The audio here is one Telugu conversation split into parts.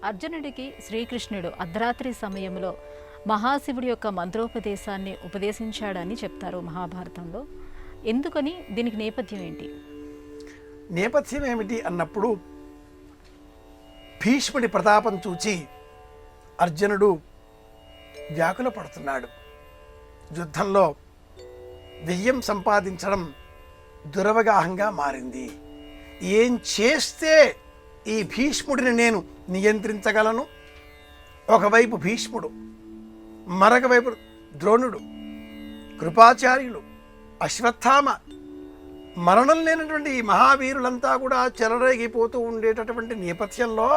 అర్జునుడికి శ్రీకృష్ణుడు అర్ధరాత్రి సమయంలో మహాశివుడి యొక్క మంత్రోపదేశాన్ని ఉపదేశించాడని చెప్తారు మహాభారతంలో. ఎందుకని, దీనికి నేపథ్యం ఏంటి? నేపథ్యం ఏమిటి అన్నప్పుడు, భీష్ముడి ప్రతాపం చూచి అర్జునుడు వ్యాకుల పడుతున్నాడు. యుద్ధంలో విజయం సంపాదించడం దురవగాహంగా మారింది. ఏం చేస్తే ఈ భీష్ముడిని నేను నియంత్రించగలను? ఒకవైపు భీష్ముడు, మరొక వైపు ద్రోణుడు, కృపాచార్యులు, అశ్వత్థామ, మరణం లేనటువంటి ఈ మహావీరులంతా కూడా చెలరేగిపోతూ ఉండేటటువంటి నేపథ్యంలో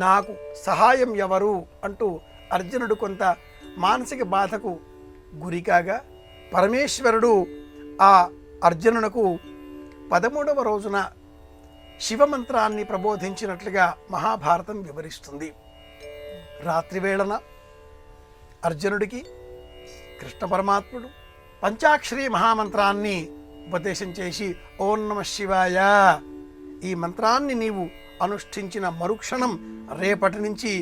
నాకు సహాయం ఎవరు అంటూ అర్జునుడు కొంత మానసిక బాధకు గురికాగా, పరమేశ్వరుడు ఆ అర్జునునకు 13వ రోజున శివమంత్రాన్ని ప్రబోధించినట్లుగా మహాభారతం వివరిస్తుంది. రాత్రివేళన అర్జునుడికి కృష్ణ పరమాత్ముడు పంచాక్షరి మహామంత్రాన్ని ఉపదేశం చేసి, ఓం నమ శివాయ, ఈ మంత్రాన్ని నీవు అనుష్ఠించిన మరుక్షణం రేపటి నుంచి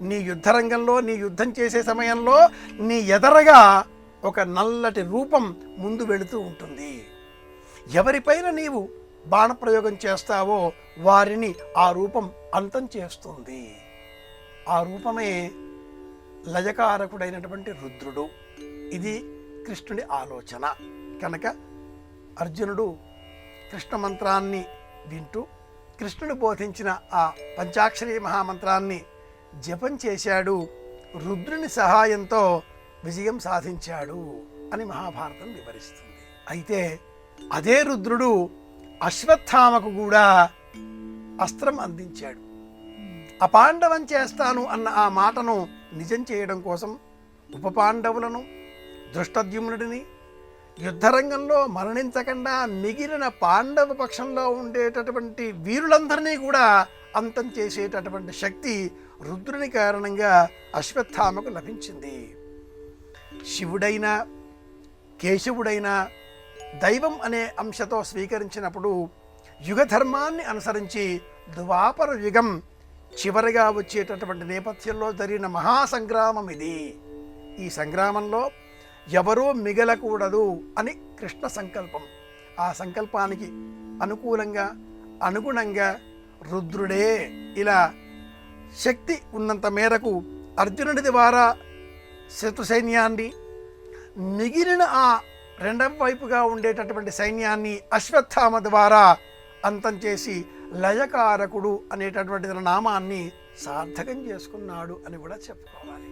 నీ యుద్ధరంగంలో, నీ యుద్ధం చేసే సమయంలో నీ ఎదరగా ఒక నల్లటి రూపం ముందు వెళుతూ ఉంటుంది. ఎవరిపైన నీవు బాణప్రయోగం చేస్తావో వారిని ఆ రూపం అంతం చేస్తుంది. ఆ రూపమే లయకారకుడైనటువంటి రుద్రుడు. ఇది కృష్ణుడి ఆలోచన. కనుక అర్జునుడు కృష్ణ మంత్రాన్ని వింటూ కృష్ణుడు బోధించిన ఆ పంచాక్షరి మహామంత్రాన్ని జపం చేశాడు. రుద్రుని సహాయంతో విజయం సాధించాడు అని మహాభారతం వివరిస్తుంది. అయితే అదే రుద్రుడు అశ్వత్థామకు కూడా అస్త్రం అందించాడు. అపాండవం చేస్తాను అన్న ఆ మాటను నిజం చేయడం కోసం ఉపపాండవులను, దృష్టద్యుమ్నుడిని యుద్ధరంగంలో మరణించకుండా మిగిలిన పాండవ పక్షంలో ఉండేటటువంటి వీరులందరినీ కూడా అంతం చేసేటటువంటి శక్తి రుద్రుని కారణంగా అశ్వత్థామకు లభించింది. శివుడైనా కేశవుడైనా దైవం అనే అంశతో స్వీకరించినప్పుడు యుగధర్మాన్ని అనుసరించి ద్వాపర యుగం చివరిగా వచ్చేటటువంటి నేపథ్యంలో జరిగిన మహాసంగ్రామం ఇది. ఈ సంగ్రామంలో ఎవరూ మిగలకూడదు అని కృష్ణ సంకల్పం. ఆ సంకల్పానికి అనుకూలంగా, అనుగుణంగా రుద్రుడే ఇలా శక్తి ఉన్నంత మేరకు అర్జునుడి ద్వారా శత్రు సైన్యాన్ని, మిగిలిన ఆ రెండవ వైపుగా ఉండేటటువంటి సైన్యాన్ని అశ్వత్థామ ద్వారా అంతం చేసి లయకారకుడు అనేటటువంటి నామాన్ని సార్థకం చేసుకున్నాడు అని కూడా చెప్పుకోవాలి.